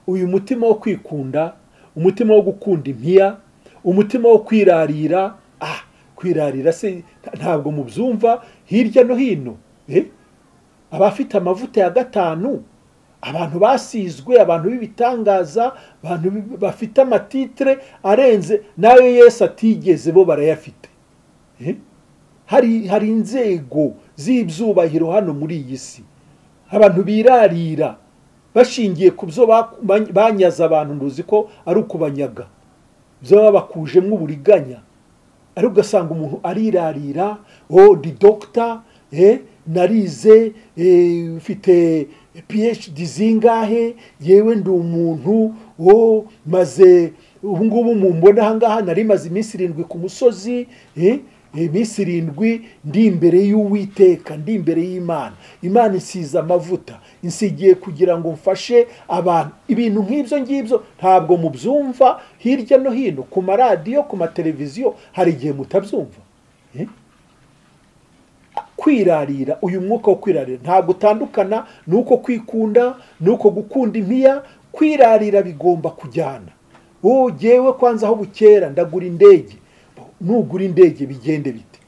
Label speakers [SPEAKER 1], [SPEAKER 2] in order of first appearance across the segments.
[SPEAKER 1] uyu mutima wo kwikunda, umutima wo gukunda impiya, umutima wo kwirarira, kwirarira se ntabwo mubyumva hirya no hino, abafite amavuta ya gatanu, abantu basizwe, abantu b'ibitangaza, abantu bafite amatitre arenze nayo Yesu atigeze, bo barayafite. Hari inzego z'ibyubahiro hano muri iyi si, abantu birarira bashingiye ku byo banyaza abantu, nduzi ko ari ukubanyaga, byo babakujemo uburiganya. Ari ugasanga umuntu arirarira, ndi doctor, narize, ufite PhD zingahe, yewe ndi umuntu maze ubu ngubu mumbona aha ngaha nari maze iminsi 7 ku musozi, iminsi 7 ndi imbere y'Uwiteka, ndi imbere y'Imana. Imana isiza amavuta, insigiye kugira ngo mfashe abantu. Ibintu nk'ibyo ngibyo ntabwo mubyumva hirya no hino ku maradiyo, ku mateleviziyo, hari igihe mutabyumva. Kwirarira, uyu mwuka wo kwirarira ntabwo utandukana nuko kwikunda, nuko gukunda impiya. Kwirarira bigomba kujyana. Jewe kwanza aho bukera ndagura indege. Nugura indege bigende bite?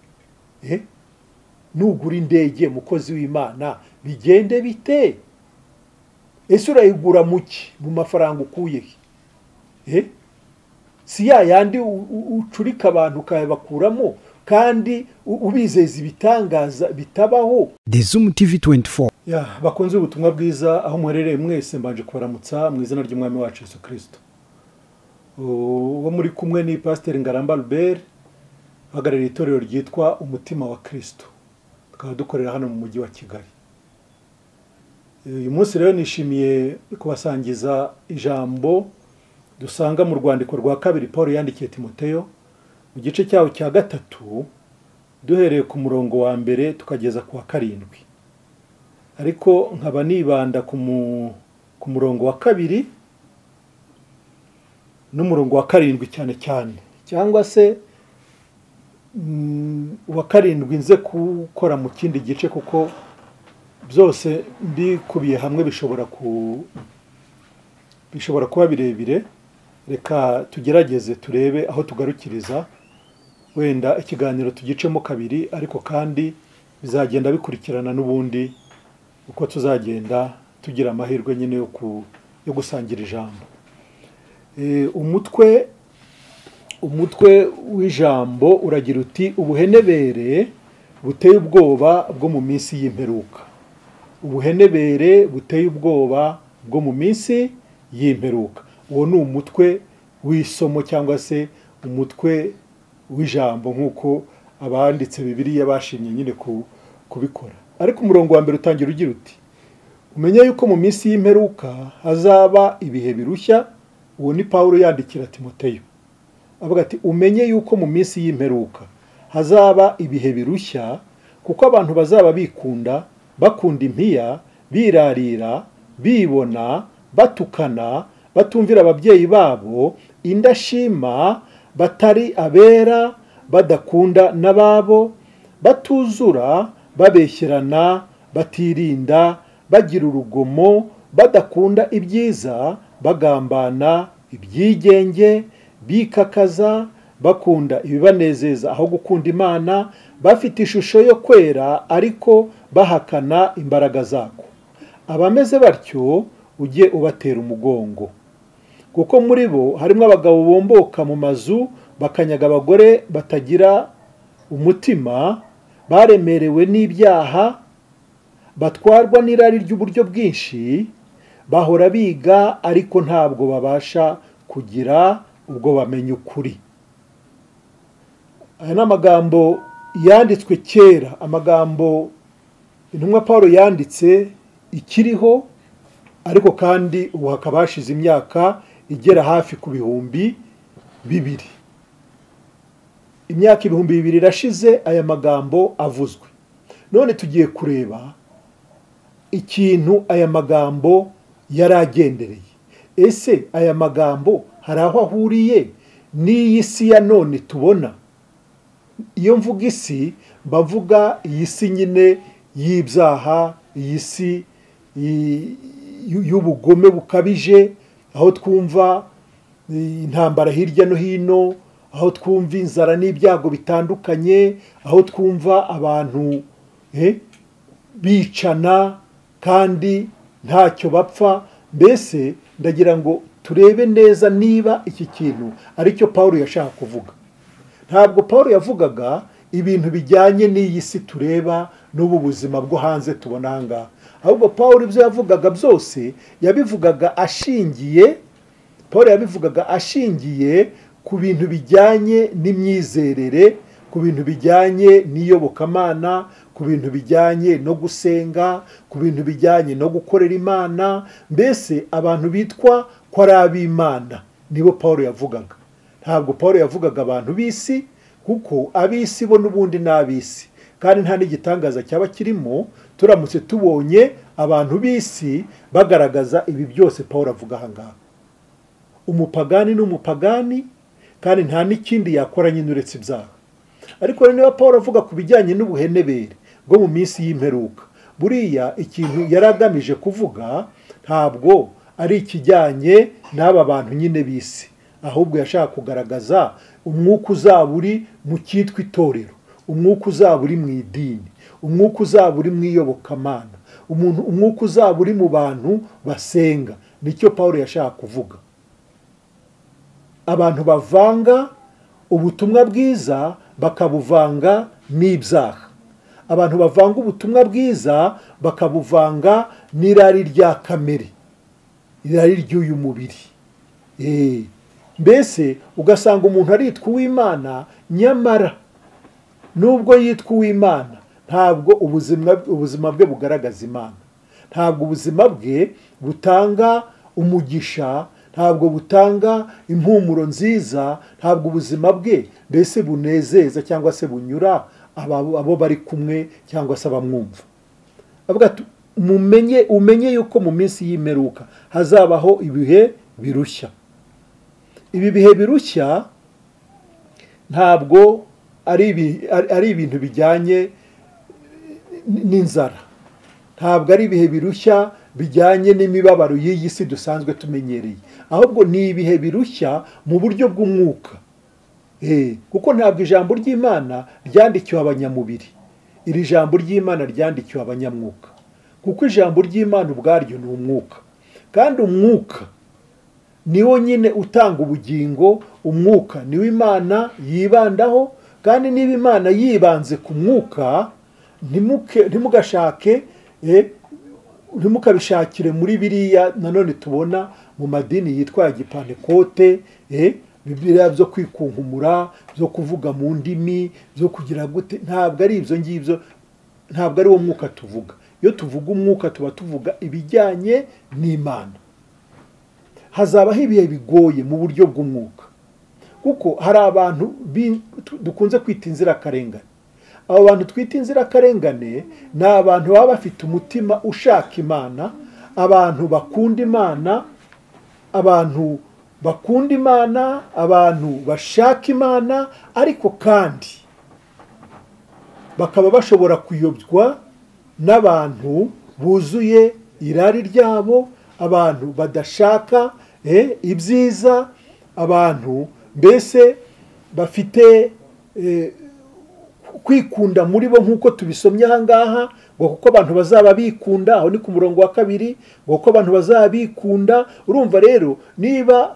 [SPEAKER 1] Nugura indege mukozi w'Imana bigende bite? Ese urayigura muki? Mu mafaranga ukuye he? Si yandi ucurika abantu ukayabakuramo kandi ubizeza ibitangaza bitabaho.
[SPEAKER 2] The Zoom TV 24.
[SPEAKER 1] Bakunze ubutumwa bwiza aho muherereye mwese, mbanje kubaramutsa mu izina ry'Umwami wacu Yesu Kristo. Uwo muri kumwe ni Pastor Ngaramba Albert, hagarariye itorero ryitwa Umutima wa Kristo. Tukaba dukorera hano mu mujyi wa Kigali. Uyu munsi rero nishimiye kubasangiza ijambo dusanga mu rwandiko rwa 2 Paulo yandikiye Timoteyo mu gice cyawo cya 3, duhereye ku murongo wa 1 tukageza ku wa 7. Ariko nkaba nibanda ku murongo wa 2 n'umurongo wa 7 cyane cyane, cyangwa se wa 7 nze gukora mu kindi gice, kuko byose mbikubiye hamwe bishobora kuba birebire. Reka tugerageze turebe aho tugarukiriza, wenda ikiganiro tugicemo 2, ariko kandi bizagenda bikurikirana n'ubundi uko tuzagenda tugira amahirwe nyine yo gusangira ijambo. Umutwe w'ijambo uragira uti ubuhenebere buteye ubwoba bwo mu minsi y'imperuka. Ubuhenebere buteye ubwoba bwo mu minsi y'imperuka. Uwo ni umutwe w'isomo cyangwa se umutwe w'ijambo nk'uko abanditse Bibiliya bashimye nyine kubikora. Ariko umurongo wa 1 utangira ugira uti umenye yuko mu minsi y'imperuka hazaba ibihe birushya. Uwo ni Paulo yandikira Timoteyo, avuga ati umenye yuko mu minsi y'imperuka hazaba ibihe birushya, kuko abantu bazaba bikunda, bakunda impiya, birarira, bibona, batukana, batumvira ababyeyi babo, indashima, batari abera, badakunda n'ababo, batuzura, babeshyerana, batirinda, bagira urugomo, badakunda ibyiza, bagambana, ibyigenge, bikakaza, bakunda ibibanezeza aho gukunda Imana, bafite ishusho yo kwera ariko bahakana imbaraga zako. Abameze batyo ujye ubatera umugongo, kuko muri bo harimo abagabo bomboka mu mazu, bakanyaga abagore batagira umutima, baremerewe n'ibyaha, batwarwa n'irari ry'uburyo bwinshi, bahora biga ariko ntabwo babasha kugira ubwo bamenya ukuri. Aya ni amagambo yanditswe kera, amagambo intumwa Paulo yanditse ikiriho, ariko kandi ubu hakaba hashize imyaka igera hafi ku 2,000. Imyaka 2,000 irashize aya magambo avuzwe. None tugiye kureba ikintu aya magambo yaragendereye. Ese aya magambo hari aho ahuriye n'iyi si ya none tubona? Iyo mvuga isi, bavuga iyi si nyine y'ibyaha, iyi si y'ubugome bukabije, aho twumva intambara hirya no hino, aho twumva inzara n'ibyago bitandukanye, aho twumva abantu bicana kandi ntacyo bapfa. Mbese ndagira ngo turebe neza niba iki kintu aricyo Pawulo yashaka kuvuga. Ntabwo Pawulo yavugaga ibintu bijyanye n'iyi si tureba n'ubu buzima bwo hanze tubona aha ngaha, ahubwo Pawulo ibyo yavugaga byose yabivugaga ashingiye ku bintu bijyanye n'imyizerere, ku bintu bijyanye n'iyobokamana, ku bintu bijyanye no gusenga, ku bintu bijyanye no gukorera Imana. Mbese abantu bitwa ko ari ab'Imana nibo Pawulo yavugaga. Ntabwo Pawulo yavugaga abantu b'isi, kuko ab'isi bo n'ubundi ni ab'isi, kandi nta n'igitangaza cyaba kirimo turamutse tubonye abantu b'isi bagaragaza ibi byose Pawulo avuga aha ngaha. Umupagani n'umupagani, kandi nta n'ikindi yakora nyine uretse ibyaha. Ariko niba Pawulo avuga ku bijyanye n'ubuhenebere bwo mu minsi y'imperuka, buriya ikintu yari agamije kuvuga ntabwo ari ikijyanye n'aba bantu nyine b'isi, ahubwo yashaka kugaragaza umwuka uzaba uri mu cyitwa itorero, umwuka uzaba uri mu idini, umwuka uzaba uri mu iyobokamana, umwuka uzaba uri mu bantu basenga. Nicyo Pawulo yashaka kuvuga. Abantu bavanga ubutumwa bwiza bakabuvanga n'ibyaha, abantu bavanga ubutumwa bwiza bakabuvanga n'irari rya kamere, irari ry'uyu mubiri. Mbese ugasanga umuntu aritwa uw'Imana, nyamara nubwo yitwa uw'Imana ntabwo ubuzima bwe bugaragaza Imana, ntabwo ubuzima bwe butanga umugisha, ntabwo butanga impumuro nziza, ntabwo ubuzima bwe mbese bunezeza cyangwa se bunyura abo bari kumwe cyangwa se abamwumva. Avuga ati umenye yuko mu minsi y'imperuka hazabaho ibihe birushya. Ibi bihe birushya ntabwo ari ibintu bijyanye n'inzara, ntabwo ari ibihe birushya bijyanye n'imibabaro y'iyi si dusanzwe tumenyereye, ahubwo ni ibihe birushya mu buryo bw'umwuka. Kuko ntabwo ijambo ry'Imana ryandikiwe abanyamubiri, iri jambo ry'Imana ryandikiwe abanyamwuka, kuko ijambo ry'Imana ubwaryo ni umwuka, kandi umwuka niwo nyine utanga ubugingo. Umwuka niwo Imana yibandaho, kandi niba Imana yibanze ku mwuka, ntimukabishakire muri biriya nanone tubona mu madini yitwa ya Gipantekote, Bibiliya byo kwikunkumura, byo kuvuga mu ndimi, byo kugira gute. Ntabwo ari ibyo ngibyo, ntabwo ari wo mwuka tuvuga. Iyo tuvuga umwuka tuba tuvuga ibijyanye n'Imana. Hazabaho ibihe bigoye mu buryo bw'umwuka, kuko hari abantu dukunze kwita inzirakarengane. Abo bantu twita inzirakarengane ni abantu baba bafite umutima ushaka Imana, abantu bakunda Imana, abantu bashaka Imana, ariko kandi bakaba bashobora kuyobywa n'abantu buzuye irari ryabo, abantu badashaka ibyiza, abantu mbese bafite kwikunda muri bo nk'uko tubisomye aha ngaha, ngo kuko abantu bazaba bikunda. Aho ni ku murongo wa 2, ngo kuko abantu bazaba bikunda. Urumva rero, niba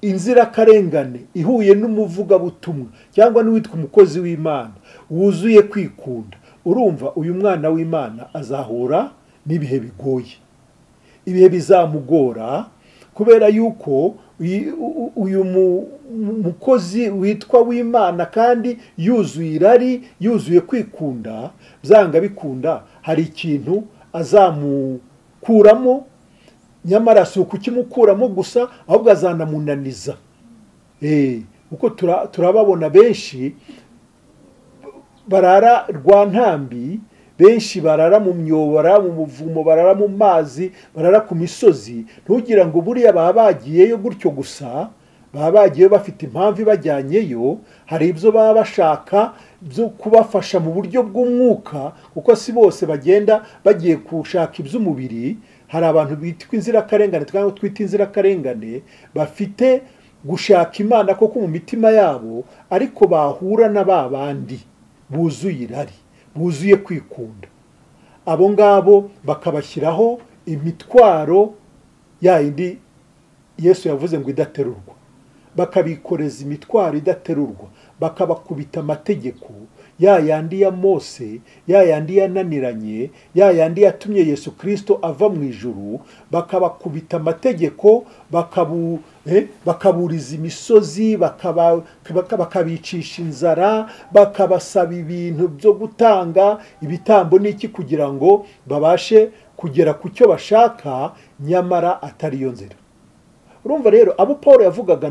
[SPEAKER 1] inzirakarengane ihuye n'umuvugabutumwa cyangwa n'uwitwa umukozi w'Imana wuzuye kwikunda, urumva uyu mwana w'Imana azahura n'ibihe bigoye. Ibihe bizamugora kubera yuko uyu mukozi witwa w'Imana kandi yuzuye irari, yuzuye kwikunda, byanga bikunda hari ikintu azamukuramo. Nyamara si ukukimukuramo gusa, ahubwo azanamunaniza. Kuko turababona benshi barara rwantambi, benshi barara mu myobo, barara mu muvumo, barara mu mazi, barara ku misozi. Ntugira ngo buriya baba bagiyeyo gutyo gusa, baba bagiyeyo bafite impamvu ibajyanyeyo. Hari ibyo baba bashaka byo kubafasha mu buryo bw'umwuka, kuko si bose bagenda bagiye gushaka iby'umubiri. hari abantu bitwa inzirakarengane cyangwa twita inzirakarengane bafite gushaka imana koko mu mitima yabo, ariko bahura na ba bandi buzuye irari, buzuye kwikunda. Abo ngabo bakabashyiraho imitwaro yindi Yesu yavuze ngo idaterurwa, bakabikoreza imitwaro idaterurwa, bakabakubita amategeko yandi ya Mose, yandi yananiranye, yandi yatumye Yesu Kristo ava mu ijuru, bakabakubita amategeko, bakaburiza imisozi, bakabicisha inzara, bakabasaba ibintu byo gutanga ibitambo n'iki kugira ngo babashe kugera ku cyo bashaka, nyamara atari yo nzira. Urumva rero abo Paulo yavugaga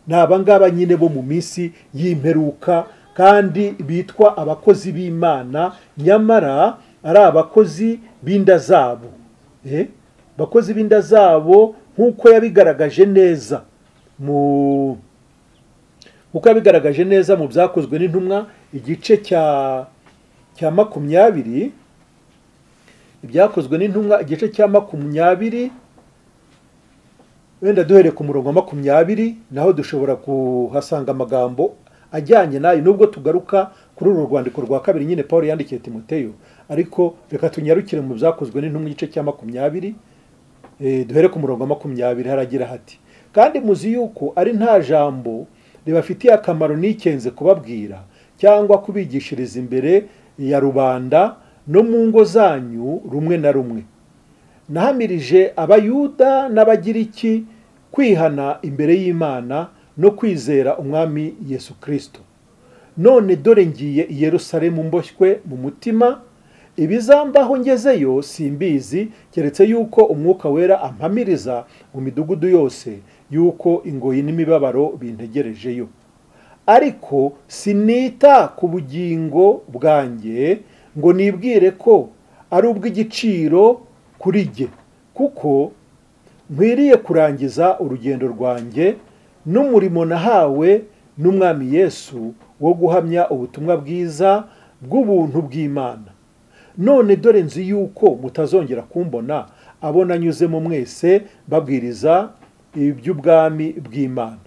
[SPEAKER 1] ni abangaba nyine bo mu minsi y'imperuka, kandi bitwa abakozi b'Imana, nyamara ari abakozi b'inda zabo. Abakozi b'inda zabo nk'uko yabigaragaje neza mu Byakozwe n'Intumwa igice cya 20. Ibyakozwe n'Intumwa igice cya 20, wenda duhere ku murongo wa 20, naho dushobora kuhasanga amagambo ajyanye nayo, nubwo tugaruka kuri uru rwandiko rwa kabiri nyine Paulo yandikiye Timoteyo, ariko reka tunyarukire mu Byakozwe n'Intumwa igice cya 20. Duhere ku murongo wa 20, haragira hati: kandi muzi yuko ari nta jambo ribafitiye akamaro nikenze kubabwira cyangwa kubigishiriza imbere ya rubanda no mu ngo zanyu rumwe na rumwe. Nahamirije Abayuda n'Abagiriki kwihana imbere y'Imana no kwizera Umwami Yesu Kristo. None dore ngiye i Yerusalemu mboshywe mu mutima, ibizambaho ngezeyo simbizi, keretse yuko Umwuka Wera ampamiriza mu midugudu yose yuko ingoyi n'imibabaro bintegerejeyo. Ariko sinita ku bugingo bwanjye ngo nibwire ko ari ubw'igiciro kuri jye, kuko nkwiriye kurangiza urugendo rwanjye n'umurimo nahawe n'Umwami Yesu wo guhamya ubutumwa bwiza bw'ubuntu bw'Imana. None dore nzi yuko mutazongera kumbona abo nanyuzemo mwese babwiriza iby'ubwami bw'Imana.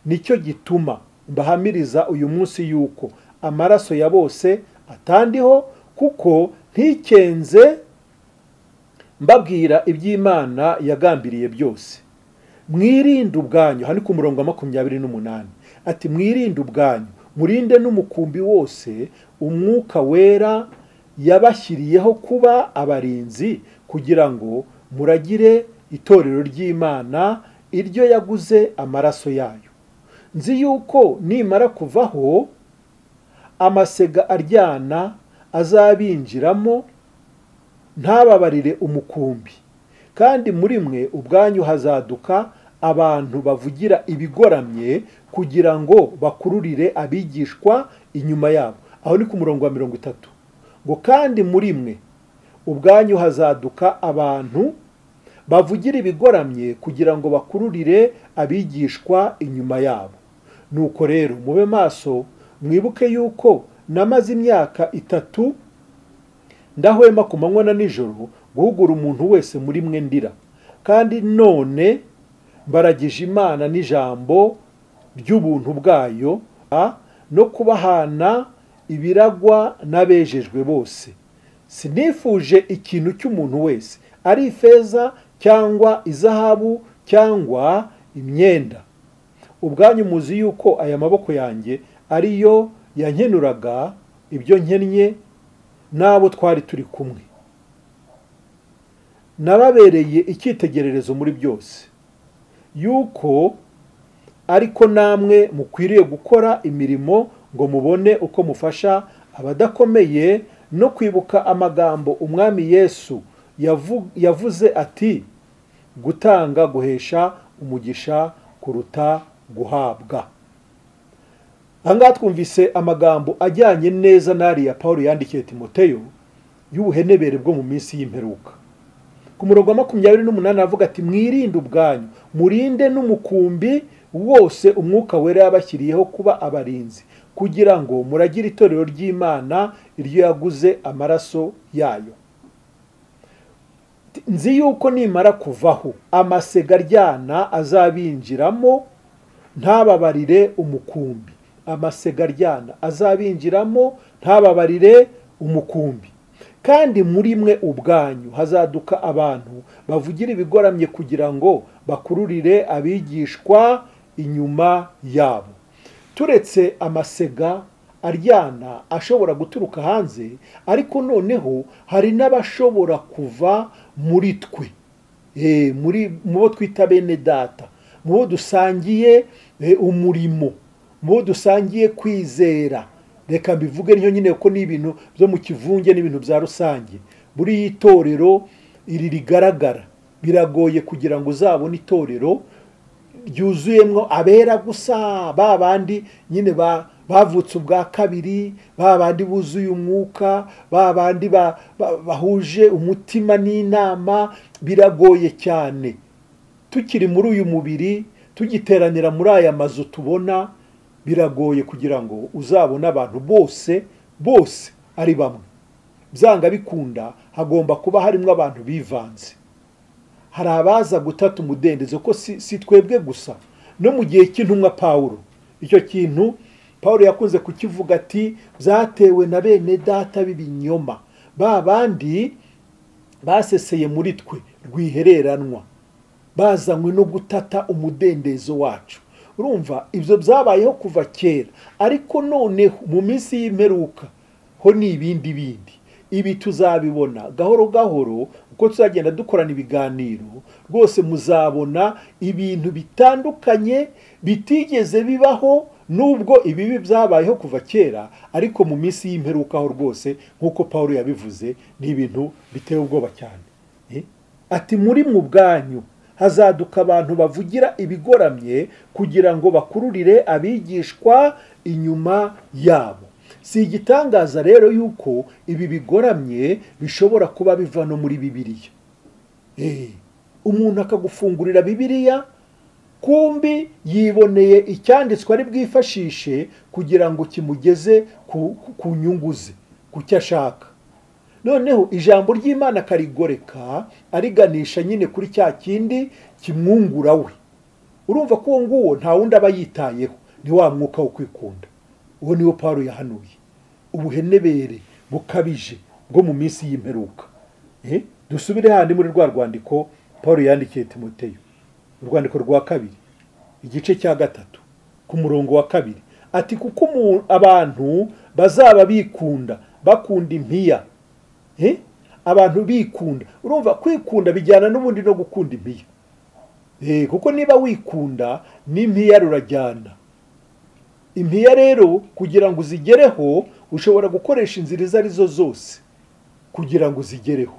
[SPEAKER 1] Nicyo gituma mbahamiriza uyu munsi yuko amaraso ya bose atandiho, kuko ntikenze mbabwira iby'Imana yagambiriye byose. Mwirinde ubwanyu, hani ku murongo wa 28, ati mwirinde ubwanyu, murinde n'umukumbi wose Umwuka Wera yabashyiriyeho kuba abarinzi, kugira ngo muragire itorero ry'Imana iryo yaguze amaraso yayo. Nzi yuko nimara kuvaho amasega aryana azabinjiramo ntababarire umukumbi, kandi muri mwe ubwanyu hazaduka abantu bavugira ibigoramye kugira ngo bakururire abigishwa inyuma yabo. Aho ni ku murongo wa 30, ngo kandi muri mwe ubwanyu hazaduka abantu bavugira ibigoramye kugira ngo bakururire abigishwa inyuma yabo. Nuko rero mube maso, mwibuke yuko namaze imyaka 3 ndahwema ku manywa na nijoro guhugura umuntu wese muri mwe ndira, kandi none mbaragije Imana n'ijambo ry'ubuntu bwayo no kubahana ibiragwa n'abejejwe bose. Sinifuje ikintu cy'umuntu wese, ari ifeza cyangwa izahabu cyangwa imyenda. Ubwanyu muzi yuko aya maboko yanjye ariyo yankenuraga ibyo nkennye n'abo twari turi kumwe. Nababereye icyitegererezo muri byose, yuko ariko namwe mukwiriye gukora imirimo ngo mubone uko mufasha abadakomeye, no kwibuka amagambo Umwami Yesu yavuze ati: gutanga guhesha umugisha kuruta guhabwa. Ahangaha twumvise amagambo ajyanye neza n'ariya Paulo yandikiye Timoteyo y'ubuhenebere bwo mu minsi y'imperuka. Ku murongo wa 28 avuga ati: mwirinde ubwanyu, murinde n'umukumbi wose Umwuka Wera yabashyiriyeho kuba abarinzi, kugira ngo muragire itorero ry'Imana iryo yaguze amaraso yayo. nzi yuko nimara kuvaho amasega aryana azabinjiramo ntababarire umukumbi. Amasega aryana azabinjiramo ntababarire umukumbi. Kandi muri mwe ubwanyu hazaduka abantu bavugira ibigoramye kugira ngo bakururire abigishwa inyuma yabo. Turetse amasega aryana ashobora guturuka hanze, ariko noneho hari n'abashobora kuva muri twe, mu bo twita bene data, mu bo dusangiye umurimo, mu bo dusangiye kwizera. Reka mbivuge niyo nyine ko ni ibintu byo mu kivunge n'ibintu bya rusange. Buri itorero iri rigaragara biragoye kugira ngo uzabone itorero ryuzuyemo abera gusa, babandi nyine bavutse ubwa kabiri, babandi buzuye umwuka, babandi bahuje umutima n'inama. Biragoye cyane tukiri muri uyu mubiri, tugiteranira muri aya mazu tubona. Biragoye kugira ngo uzabone abantu bose ari bamwe. Byanga bikunda hagomba kuba harimo abantu bivanze. Hari abaza gutata umudendezo ko si twebwe gusa. No mu gihe cy'intumwa Pawulo, icyo kintu Pawulo yakunze kukivuga ati byatewe na bene data b'ibinyoma, babandi baseseye muri twe rwihereranwa, bazanywe no gutata umudendezo wacu. Urumva ibyo byabayeho kuva kera, ariko noneho mu minsi y'imperuka ho ni ibindi bindi. Ibi tuzabibona gahoro gahoro uko tuzagenda dukorana ibiganiro. Rwose muzabona ibintu bitandukanye bitigeze bibaho, nubwo ibibi byabayeho kuva kera, ariko mu minsi y'imperuka ho rwose nk'uko Pawulo yabivuze ni ibintu biteye ubwoba cyane. Ati muri mu bwanyu hazaduka abantu bavugira ibigoramye kugira ngo bakururire abigishwa inyuma yabo. Si igitangaza rero yuko ibi bigoramye bishobora kuba biva no muri Bibiliya. Umuntu akagufungurira Bibiliya, kumbi yiboneye icyanditswe ari bwifashishe kugira ngo kimugeze ku nyungu ze, ku cyo ashaka. Noneho ijambo ry'Imana karigoreka ariganisha nyine kuri cya kindi kimwungura we. Urumva ko uwo nguwo nta wundi aba yitayeho, ni wa mwuka wo kwikunda. Uwo niwo Pawulo yahanuye, ubuhenebere bukabije bwo mu minsi y'imperuka. Dusubire handi muri rwa rwandiko Pawulo yandikiye Timoteyo, urwandiko rwa 2 igice cya 3 ku murongo wa 2. Ati kuko abantu bazaba bikunda, bakunda impiya. Abantu bikunda. Urumva kwikunda bijyana n'ubundi no gukunda impiya. Kuko niba wikunda n'impiya rurajyana. Impiya rero kugira ngo uzigereho ushobora gukoresha inzira izo arizo zose kugira ngo uzigereho.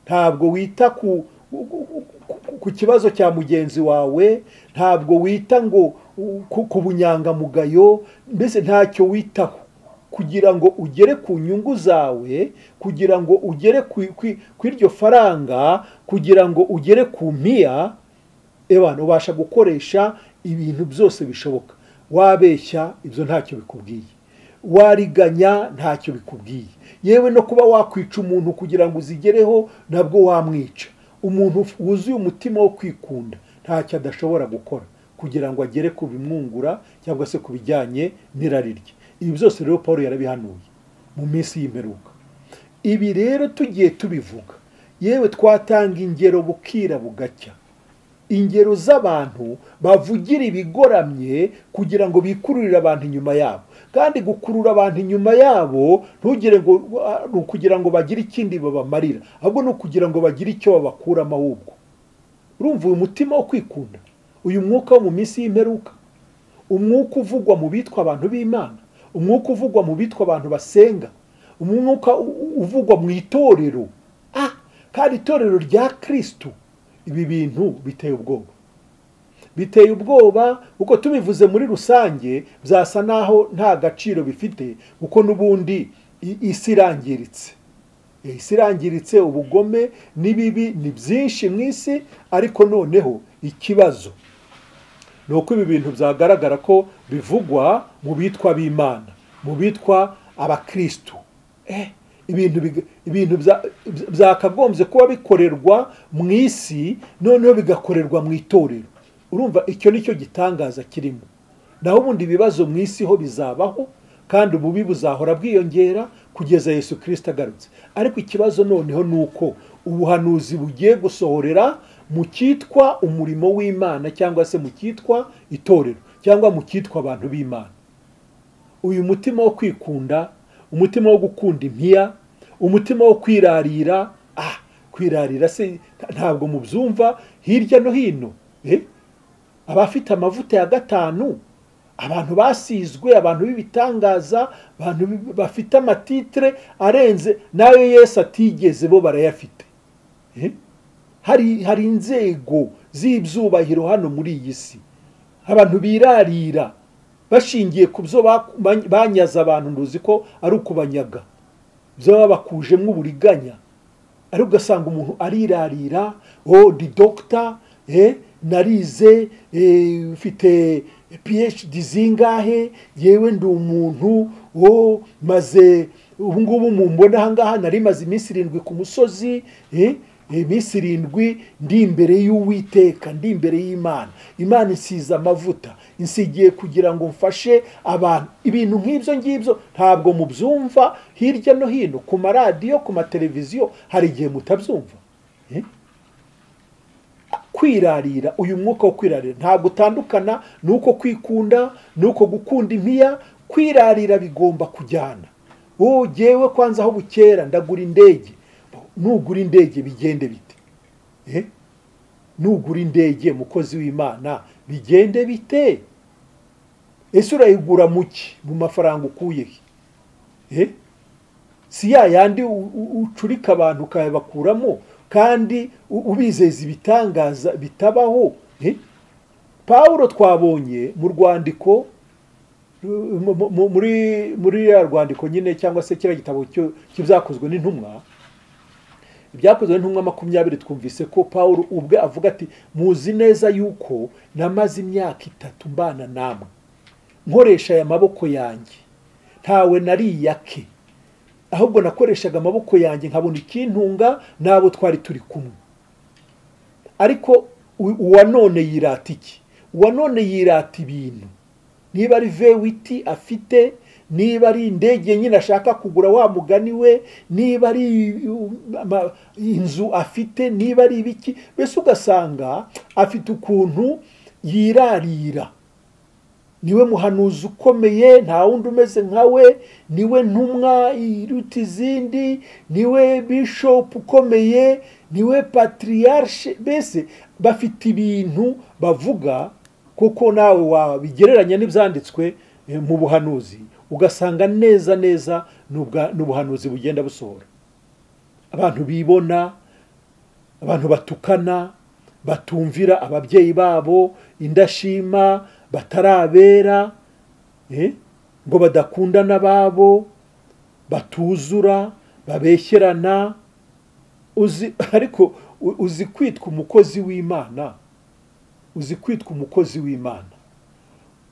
[SPEAKER 1] Ntabwo wita ku kibazo cya mugenzi wawe, ntabwo wita ngo ku bunyangamugayo, mbese ntacyo witaho. Kugira ngo ugere ku nyungu zawe, kugira ngo ugere ku iryo faranga, kugira ngo ugere ku mpiya, ubasha gukoresha ibintu byose bishoboka. Wabeshya ibyo ntacyo bikubwiye, wariganya ntacyo bikubwiye, yewe no kuba wakwica umuntu kugira ngo uzigereho nabwo wamwica. Umuntu wuzuye umutima wo kwikunda ntacyo adashobora gukora kugira ngo agere ku bimwungura cyangwa se ku bijyanye n'irari rye. Ibi byose rero Pawulo yarabihanuye mu minsi y'imperuka. Ibi rero tugiye tubivuga, yewe twatanga ingero bukira bugacya, ingero z'abantu bavugira ibigoramye kugira ngo bikururire abantu inyuma yabo. Kandi gukurura abantu inyuma yabo ntugire ngo kugira ngo bagire ikindi babamarira, ahubwo no kugira ngo bagire icyo babakuramo ahubwo. Urumva uyu mutima wo kwikunda, uyu mwuka wo mu minsi y'imperuka, umwuka uvugwa mu bitwa abantu b'Imana, umwuka uvugwa mu bitwa abantu basenga, umwuka uvugwa mu itorero, kandi itorero rya Kristo. Ibi bintu biteye ubwoba, biteye ubwoba. Uko tubivuze muri rusange byasa naho nta gaciro bifite, kuko n'ubundi isi irangiritse. Isi irangiritse, ubugome n'ibibi ni byinshi mu isi. Ariko noneho ikibazo ni uko ibi bintu byagaragara ko bivugwa mu bitwa b'Imana, mu bitwa abakristo. ibintu byakagombye kuba bikorerwa mu isi noneho bigakorerwa mu itorero. Urumva icyo nicyo gitangaza kirimo. Naho ubundi ibibazo mu isi ho bizabaho kandi ububi buzahora bwiyongera kugeza Yesu Kristo agarutse. Ariko ikibazo noneho nuko ubuhanuzi bugiye gusohorera mu cyitwa umurimo w'Imana cyangwa se mu cyitwa itorero cyangwa mu cyitwa abantu b'Imana. Uyu mutima wo kwikunda, umutima wo gukunda impiya, umutima wo kwirarira, kwirarira se ntabwo mubyumva hirya no hino. Abafite amavuta ya gatanu, abantu basizwe, abantu b'ibitangaza, abantu bafite amatitre arenze nayo Yesu atigeze, bo barayafite. Hari inzego z'ibyubahiro hano muri iyi si. Abantu birarira bashingiye ku byo banyaza abantu, nduzi ko ari ukubanyaga, byo babakujemo uburiganya. Ari ugasanga umuntu arirarira, ndi doctor, narize, ufite PhD zingahe, yewe ndi umuntu maze ubu ngubu mumbona ahangaha nari maze iminsi 7 ku musozi, iminsi 7 ndi imbere y'Uwiteka, ndi imbere y'Imana. Imana isize amavuta, insigiye kugira ngo mfashe abantu. Ibintu nk'ibyo ngibyo ntabwo mubyumva hirya no hino ku maradiyo, ku mateleviziyo, hari igihe mutabyumva. Kwirarira, uyu mwuka wo kwirarira ntabwo utandukana nuko kwikunda, nuko gukunda impiya. Kwirarira bigomba kujyana. Jewe kwanza aho bukera ndagura indege. Nugura indege bigende bite? Nugura indege mukozi w'Imana bigende bite? Ese urayigura muki? Mu mafaranga ukuye he? Si yandi ucurika abantu ukayabakuramo kandi ubizeza ibitangaza bitabaho. Pawulo twabonye mu rwandiko, muri ya rwandiko nyine cyangwa se kira gitabo cy'ibyakozwe n'intumwa, ibyakozwe n'intumwa 20, twumvise ko Pawulo ubwe avuga ati muzi neza yuko namaze imyaka 3 mbana namwe, nkoresha aya maboko yanjye, ntawe nariyake, ahubwo nakoreshaga amaboko yanjye nkabona ikintunga nabo twari turi kumwe. Ariko uwanone yirata iki? Uwanone yirata ibintu. Niba ari V8 afite, niba ari indege nyine ashaka kugura wa mugani we, niba ari inzu afite, niba ari ibiki, bese ugasanga afite ukuntu yirarira. Niwe muhanuzi ukomeye, nta wundi umeze nkawe, niwe ntumwa iruta izindi, niwe bishop ukomeye, niwe patriarche. Bese bafite ibintu bavuga kuko nawe wabigereranya n'ibyanditswe mu buhanuzi, ugasanga neza neza n'ubuhanuzi bugenda busohora. Abantu bibona, abantu batukana, batumvira ababyeyi babo, indashima, batarabera, ngo badakundana babo, batuzura, babeshyerana. Ariko uzi kwitwa umukozi w'Imana, uzi kwitwa umukozi w'Imana,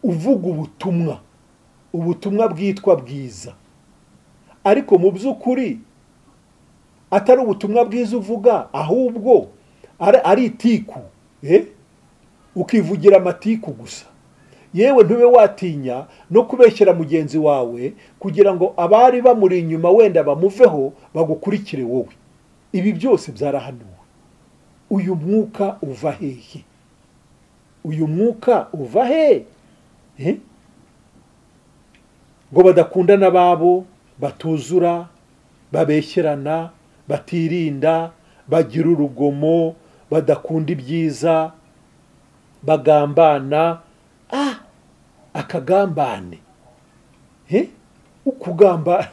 [SPEAKER 1] uvuga ubutumwa bwitwa bwiza, ariko mu by'ukuri atari ubutumwa bwiza uvuga, ahubwo ari itiku, ukivugira amatiku gusa. Yewe ntube watinya no kubeshyera mugenzi wawe kugira ngo abari bamuri inyuma wenda bamuveho bagukurikire wowe. Ibi byose byarahanuwe. Uyu mwuka uva hehe? Uyu mwuka uva he? Ngo badakundana babo, batuzura, babeshyerana, batirinda, bagira urugomo, badakunda ibyiza, bagambana. Akagambane. Ukugamba,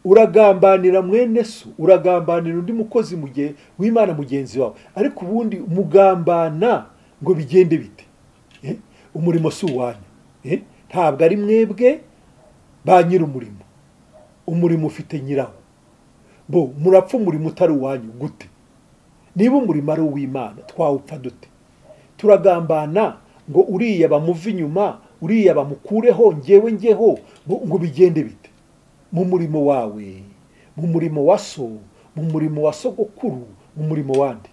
[SPEAKER 1] uragambanira mwene so, uragambanira undi mukozi w'Imana mugenzi wawe, ariko ubundi mugambana ngo bigende bite? Umurimo si uwanyu, ntabwo ari mwebwe ba nyir'umurimo. Umurimo ufite nyirawo. Murapfa umurimo utari uwanyu gute? Niba umurimo ari uw'Imana twawupfa dute? Turagambana ngo uriya bamuva inyuma, uriya bamukureho, njyeho ngo bigende bite? Mu murimo wawe, mu murimo wa so, mu murimo wa sogokuru, mu murimo wandi.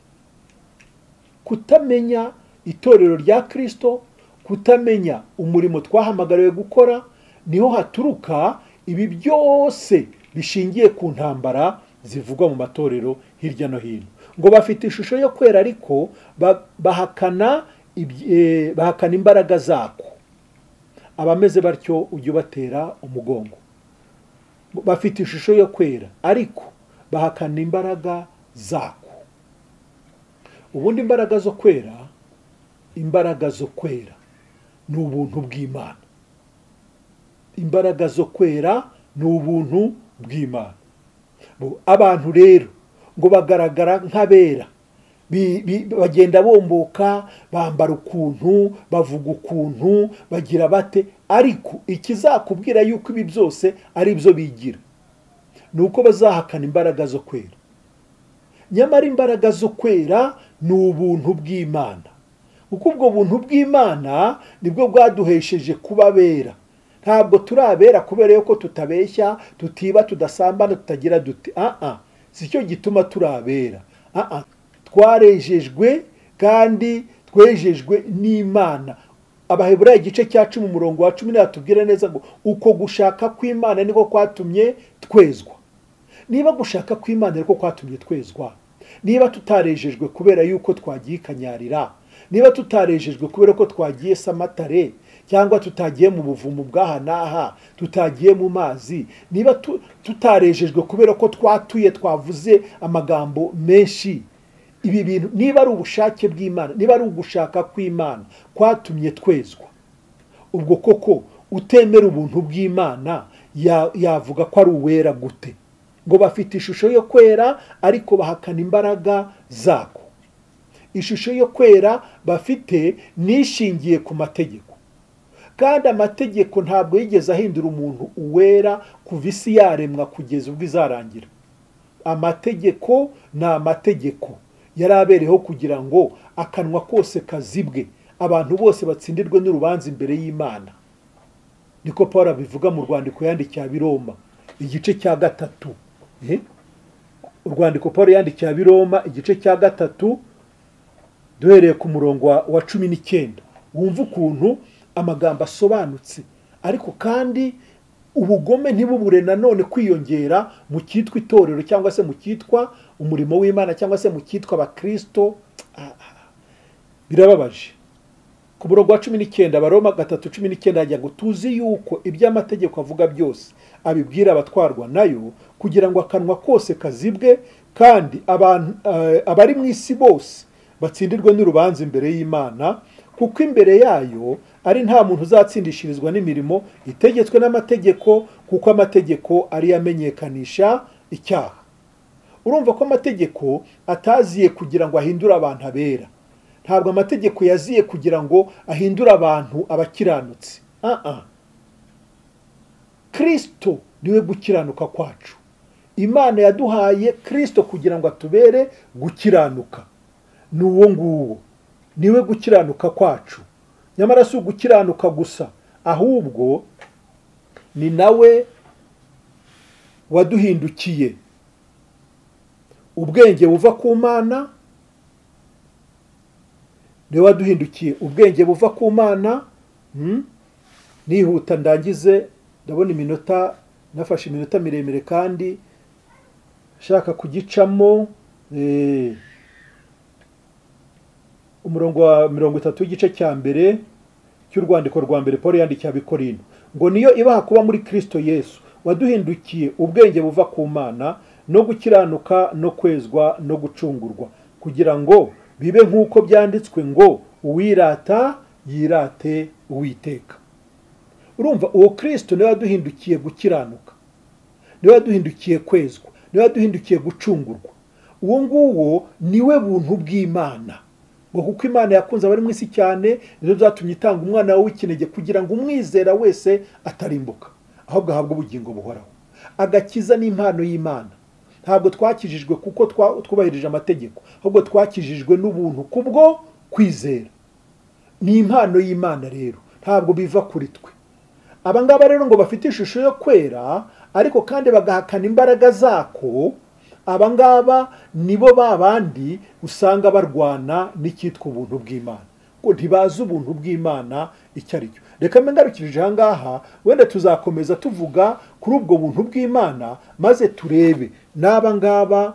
[SPEAKER 1] Kutamenya itorero rya Kristo, kutamenya umurimo twahamagariwe gukora, niho haturuka ibi byose bishingiye ku ntambara zivugwa mu matorero hirya no hino. Ngo bafite ishusho yo kwera ariko bahakana imbaraga zako. Abameze batyo ujye ubatera umugongo. Bafite ishusho yo kwera ariko bahakana imbaraga zako. Ubundi imbaraga zo kwera ni ubuntu bw'Imana. Imbaraga zo kwera ni ubuntu bw'Imana. Abantu rero ngo bagaragara nk'abera, bagenda bomboka, bambara ukuntu, bavuga ukuntu, bagira bate, ariko ikizakubwira yuko ibi byose ari byo bigira ni uko bazahakana imbaraga zo kwera. Nyamara imbaraga zo kwera ni ubuntu bw'Imana, kuko ubwo buntu bw'Imana nibwo bwaduhesheje kuba abera. Ntabwo turabera kubera yuko tutabeshya, tutiba, tudasambana, tutagira duti. Si cyo gituma turabera. Twarejejwe kandi twejejwe n'Imana. Abaheburayo igice cya 10 umurongo wa 10 yatubwira neza ngo uko gushaka kw'Imana niko kwatumye twezwa. Niba gushaka kw'Imana niko kwatumye twezwa, niba tutarejejwe kubera yuko twagiye kanyarira, niba tutarejejwe kubera ko twagiye Samatare, cyangwa tutagiye mu buvumo bw'aha n'aha, tutagiye mu mazi, niba tutarejejwe kubera ko twatuye twavuze amagambo menshi, ibi bintu niba ari ubushake bw'Imana, niba ari ugushaka kw'Imana kwatumye twezwa, ubwo koko utemera ubuntu bw'Imana yavuga ko ari uwera gute? Ngo bafite ishusho yo kwera ariko bahakana imbaraga zako. Ishusho yo kwera bafite nishingiye ku mategeko, kandi amategeko ntabwo yigeze ahindura umuntu uwera kuva isi yaremwa kugeza ubwo izarangira. Amategeko ni amategeko yari abereyeho kugira ngo akanwa kose kazibwe, abantu bose batsindirwe n'urubanza imbere y'Imana. Niko Pawulo abivuga mu rwandiko yandikiye Abiroma igice cya 3. Urwandiko Pawulo yandikiye Abiroma igice cya 3 duhereye ku murongo wa 19. Wumva ukuntu amagambo asobanutse, ariko kandi ubugome ntibubure nanone kwiyongera mu cyitwa itorero, cyangwa se mu cyitwa umurimo w'Imana, cyangwa se mu cyitwa abakristo. Birababaje. Ku murongo wa 19, Abaroma 3:19 ajya gutuzi yuko iby'amategeko avuga byose abibwira abatwarwa nayo, kugira ngo akanwa kose kazibwe, kandi abari mu isi bose batsindirwe n'urubanza imbere y'Imana, kuko imbere yayo ari nta muntu uzatsindishirizwa n'imirimo itegetswe n'amategeko, kuko amategeko ari yamenyekanisha icyaha. Urumva ko amategeko ataziye kugira ngo ahindure abantu abera. Ntabwo amategeko yaziye kugira ngo ahindure abantu abakiranutsi. Kristo niwe gukiranuka kwacu. Imana yaduhaye Kristo kugira ngo atubere gukiranuka. Ni uwo nguwo, niwe gukiranuka kwacu. Nyamara si ugukiranuka gusa, ahubwo ni nawe waduhindukiye ubwenge buva ku Mana. Niwe waduhindukiye ubwenge buva ku Mana. Nihuta ndangize, ndabona iminota, nafashe iminota miremire kandi shaka kugicamo. Umurongo wa 30 w'igice cya mbere cy'urwandiko rwa mbere Pawulo yandikiye Abikorinto, ngo niyo ibaha kuba muri Kristo Yesu, waduhindukiye ubwenge buva ku Mana no gukiranuka no kwezwa no gucungurwa, kugira ngo bibe nk'uko byanditswe ngo uwirata yirate Uwiteka. Urumva uwo Kristo niwe waduhindukiye gukiranuka, niwe waduhindukiye kwezwa, niwe waduhindukiye gucungurwa. Uwo nguwo niwe buntu bw'Imana. Ngo kuko Imana yakunze abari mu isi cyane, nizo zatumye itanga umwana wawe w'ikinege kugira ngo umwizera wese atarimbuka, ahubwo ahabwe ubugingo buhoraho. Agakiza ni impano y'Imana. Ntabwo twakijijwe kuko twubahirije amategeko, ahubwo twakijijwe n'ubuntu kubwo kwizera. Ni impano y'Imana rero, ntabwo biva kuri twe. Abangaba rero ngo bafite ishusho yo kwera ariko kandi bagahakana imbaraga zako, abangaba nibo babandi usanga barwana n'icyitwa ubuntu bw'Imana, ngo ntibazi ubuntu bw'Imana icyo ari cyo. Reka mbengarukirije aha ngaha, wenda tuzakomeza tuvuga kuri ubwo buntu bw'Imana, maze turebe n'abangaba,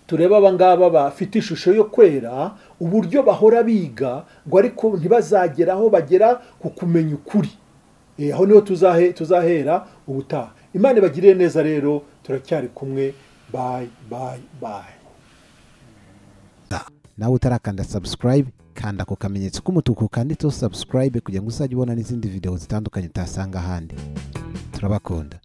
[SPEAKER 1] tureba abangaba bafite ishusho yo kwera, uburyo bahora biga ngo ariko ntibazageraho bagera ku kumenya ukuri. Aho niho tuzahera ubutaha. Imana ibagirire neza rero, turacyari kumwe. Bye bye bye.
[SPEAKER 2] Nawe utarakanda subscribe, kanda ku kamenyetso k'umutuku kanditseho subscribe kugira ngo uzajye ubona n'izindi video zitandukanye utasanga ahandi. Turabakunda.